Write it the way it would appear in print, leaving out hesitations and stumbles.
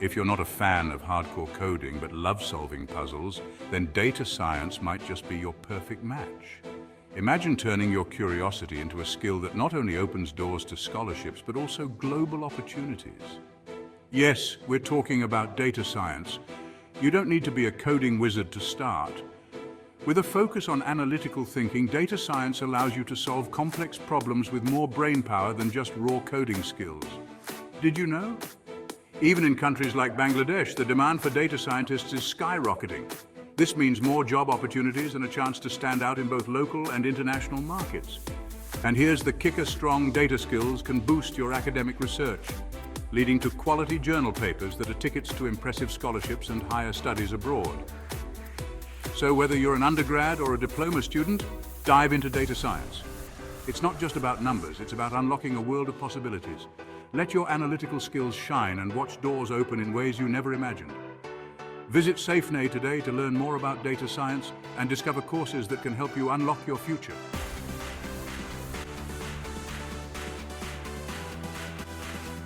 If you're not a fan of hardcore coding but love solving puzzles, then data science might just be your perfect match. Imagine turning your curiosity into a skill that not only opens doors to scholarships but also global opportunities. Yes, we're talking about data science. You don't need to be a coding wizard to start. With a focus on analytical thinking, data science allows you to solve complex problems with more brainpower than just raw coding skills. Did you know? Even in countries like Bangladesh, the demand for data scientists is skyrocketing. This means more job opportunities and a chance to stand out in both local and international markets. And here's the kicker: strong data skills can boost your academic research, leading to quality journal papers that are tickets to impressive scholarships and higher studies abroad. So whether you're an undergrad or a diploma student, dive into data science. It's not just about numbers, it's about unlocking a world of possibilities. Let your analytical skills shine and watch doors open in ways you never imagined. Visit SafeNay today to learn more about data science and discover courses that can help you unlock your future.